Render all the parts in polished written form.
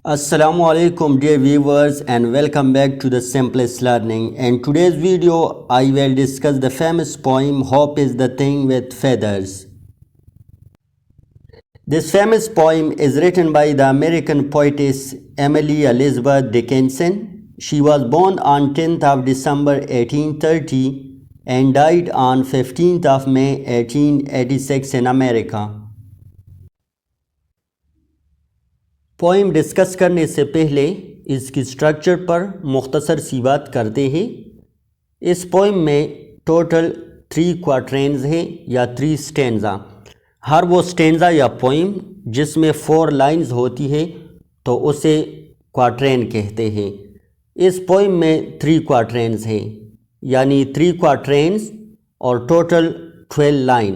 Assalamu alaikum dear viewers and welcome back to the Simplest Learning. In today's video I will discuss the famous poem Hope is the Thing with Feathers. This famous poem is written by the American poetess Emily Elizabeth Dickinson. She was born on 10th of December 1830 and died on 15th of May 1886 in America. Poem discuss کرنے سے پہلے اس کی structure پر مختصر سی بات کرتے ہیں۔ اس poem میں total 3 کوارٹرینز ہیں یا 3 سٹینزا۔ ہر وہ سٹینزا یا پوئم جس میں 4 لائنز ہوتی ہے تو اسے کوارٹرین کہتے ہیں۔ اس پوئم میں 3 کوارٹرینز ہیں یعنی 3 کوارٹرینز اور ٹوٹل 12 لائن۔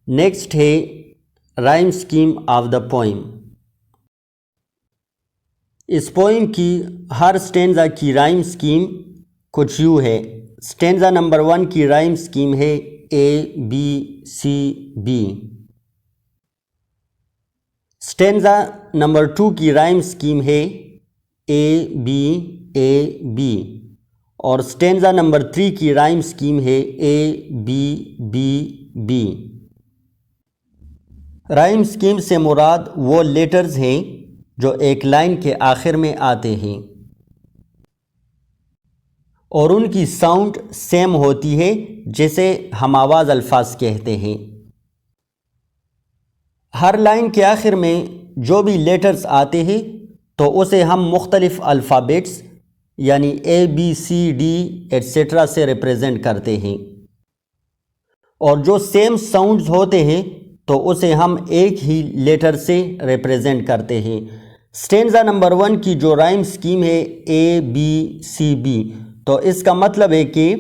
نیکسٹ ہے rhyme scheme of the poem. اس پوئم کی ہر سٹینزا کی رائم سکیم کچھ یوں ہے۔ سٹینزا نمبر 1 کی رائم سکیم ہے ABCB۔ سٹینزا نمبر 2 کی رائم سکیم ہے ABAB اور سٹینزا نمبر 3 کی رائم سکیم ہے ABBB۔ رائم سکیم سے مراد وہ لیٹرز ہیں جو ایک لائن کے آخر میں آتے ہیں اور ان کی ساؤنڈ سیم ہوتی ہے جسے ہم آواز الفاظ کہتے ہیں۔ ہر لائن کے آخر میں جو بھی لیٹرز آتے ہیں تو اسے ہم مختلف الفابیٹس یعنی ABCD ایٹسٹرا سے ریپریزنٹ کرتے ہیں اور جو سیم ساؤنڈز ہوتے ہیں تو اسے ہم ایک ہی لیٹر سے ریپریزنٹ کرتے ہیں۔ سٹینزا نمبر 1 کی جو رائم سکیم ہے ABCB تو اس کا مطلب ہے کہ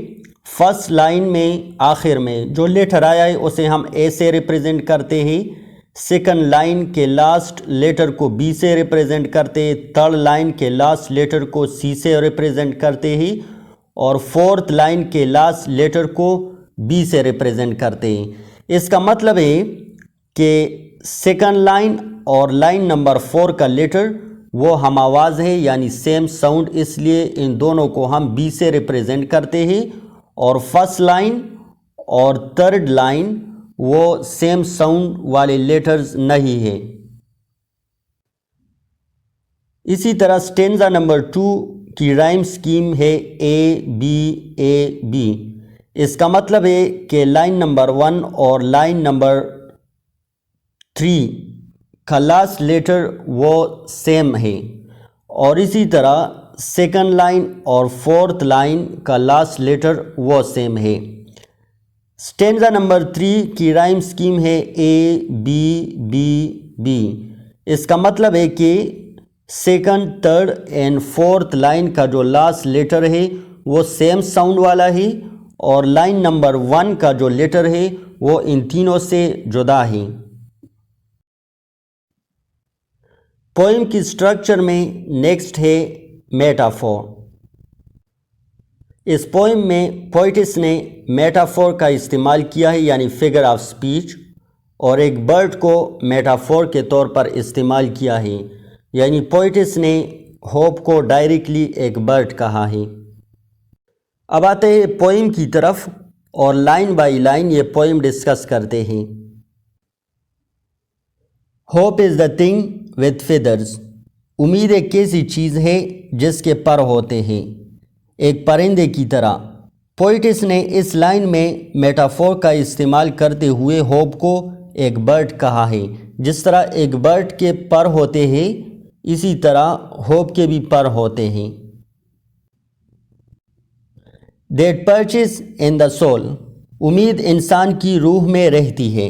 فرسٹ لائن میں آخر میں جو لیٹر آیا ہے اسے ہم A سے ریپریزنٹ کرتے ہیں، سیکنڈ لائن کے لاسٹ لیٹر کو B سے ریپریزنٹ کرتے ہیں، تھرڈ لائن کے لاسٹ لیٹر کو C سے ریپریزنٹ کرتے ہیں اور فورتھ لائن کے لاسٹ لیٹر کو B سے ریپریزنٹ کرتے ہیں۔ اس کا مطلب ہے کہ سیکنڈ لائن اور لائن نمبر 4 کا لیٹر وہ ہم آواز ہے یعنی سیم ساؤنڈ، اس لیے ان دونوں کو ہم B سے ریپریزنٹ کرتے ہیں اور فرسٹ لائن اور تھرڈ لائن وہ سیم ساؤنڈ والے لیٹرز نہیں ہیں۔ اسی طرح سٹینزا نمبر 2 کی رائم سکیم ہے ABAB۔ اس کا مطلب ہے کہ لائن نمبر 1 اور لائن نمبر 3 کا لاسٹ لیٹر وہ سیم ہے اور اسی طرح سیکنڈ لائن اور فورتھ لائن کا لاسٹ لیٹر وہ سیم ہے۔ سٹینزا نمبر 3 کی رائم سکیم ہے ABBB۔ اس کا مطلب ہے کہ second, third and fourth line کا جو لاسٹ لیٹر ہے وہ سیم ساؤنڈ والا ہے اور لائن نمبر 1 کا جو لیٹر ہے وہ ان تینوں سے جدا ہے۔ پوئم کی سٹرکچر میں نیکسٹ ہے میٹافور۔ اس پوئم میں پوئٹس نے میٹافور کا استعمال کیا ہے یعنی فگر آف سپیچ، اور ایک برڈ کو میٹافور کے طور پر استعمال کیا ہے یعنی پوئٹس نے ہوپ کو ڈائریکٹلی ایک برڈ کہا ہے۔ اب آتے ہیں پوئم کی طرف اور لائن بائی لائن یہ پوئم ڈسکس کرتے ہیں۔ Hope is the thing with feathers۔ امید ایک ایسی چیز ہے جس کے پر ہوتے ہیں، ایک پرندے کی طرح۔ پوئٹس نے اس لائن میں میٹافور کا استعمال کرتے ہوئے ہوپ کو ایک برڈ کہا ہے۔ جس طرح ایک برڈ کے پر ہوتے ہیں اسی طرح ہوپ کے بھی پر ہوتے ہیں۔ that perches in the soul۔ امید انسان کی روح میں رہتی ہے۔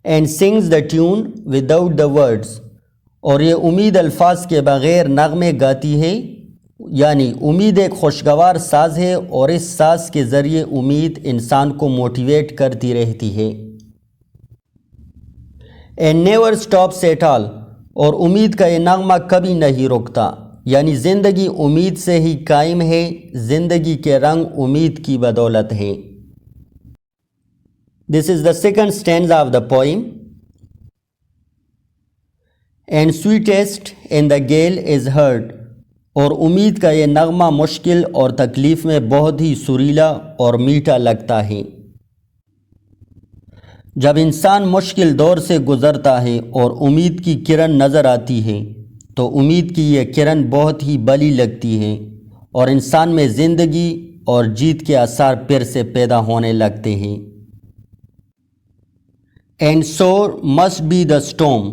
and sings the tune without the words۔ اور یہ امید الفاظ کے بغیر نغمے گاتی ہے یعنی امید ایک خوشگوار ساز ہے اور اس ساز کے ذریعے امید انسان کو موٹیویٹ کرتی رہتی ہے۔ and never stops at all۔ اور امید کا یہ نغمہ کبھی نہیں رکتا یعنی زندگی امید سے ہی قائم ہے، زندگی کے رنگ امید کی بدولت ہے۔ This is the second stanza of the poem. And sweetest in the gale is heard, اور امید کا یہ نغمہ مشکل اور تکلیف میں بہت ہی سریلا اور میٹھا لگتا ہے۔ جب انسان مشکل دور سے گزرتا ہے اور امید کی کرن نظر آتی ہے تو امید کی یہ کرن بہت ہی بلی لگتی ہے اور انسان میں زندگی اور جیت کے آثار پھر سے پیدا ہونے لگتے ہیں۔ اینڈ سور مسٹ بی دا اسٹورم،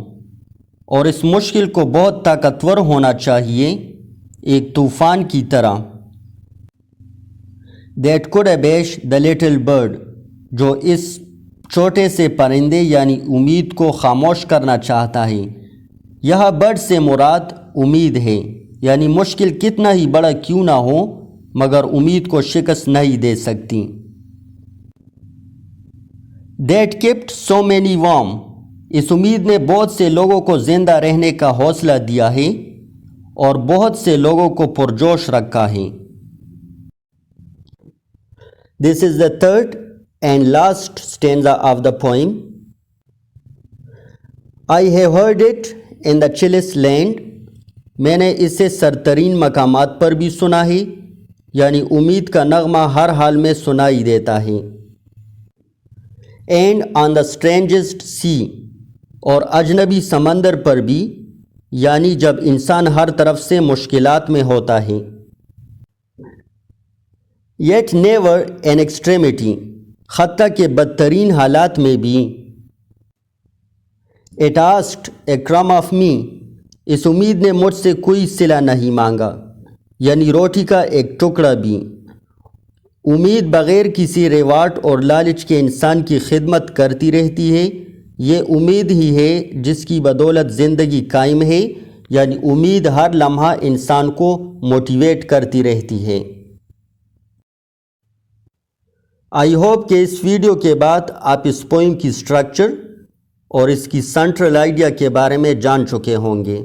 اور اس مشکل کو بہت طاقتور ہونا چاہیے، ایک طوفان کی طرح۔ That could abash the little bird, جو اس چھوٹے سے پرندے یعنی امید کو خاموش کرنا چاہتا ہے۔ یہاں برڈ سے مراد امید ہے، یعنی مشکل کتنا ہی بڑا کیوں نہ ہو مگر امید کو شکست نہیں دے سکتی۔ That kept so many warm, اس امید نے بہت سے لوگوں کو زندہ رہنے کا حوصلہ دیا ہے اور بہت سے لوگوں کو پرجوش رکھا ہے۔ This is the third and last stanza of the poem. I have heard it in the chillest land، میں نے اسے سرترین مقامات پر بھی سنا ہے، یعنی امید کا نغمہ ہر حال میں سنائی دیتا ہے۔ And on the strangest sea، اور اجنبی سمندر پر بھی، یعنی جب انسان ہر طرف سے مشکلات میں ہوتا ہے۔ یٹ نیور ان ایکسٹریمٹی، حتیٰ کہ بدترین حالات میں بھی۔ It asked a crumb of me, اس امید نے مجھ سے کوئی صلہ نہیں مانگا، یعنی روٹی کا ایک ٹکڑا بھی۔ امید بغیر کسی ریوارڈ اور لالچ کے انسان کی خدمت کرتی رہتی ہے۔ یہ امید ہی ہے جس کی بدولت زندگی قائم ہے، یعنی امید ہر لمحہ انسان کو موٹیویٹ کرتی رہتی ہے۔ آئی ہوپ کہ اس ویڈیو کے بعد آپ اس پوئم کی سٹرکچر اور اس کی سینٹرل آئیڈیا کے بارے میں جان چکے ہوں گے۔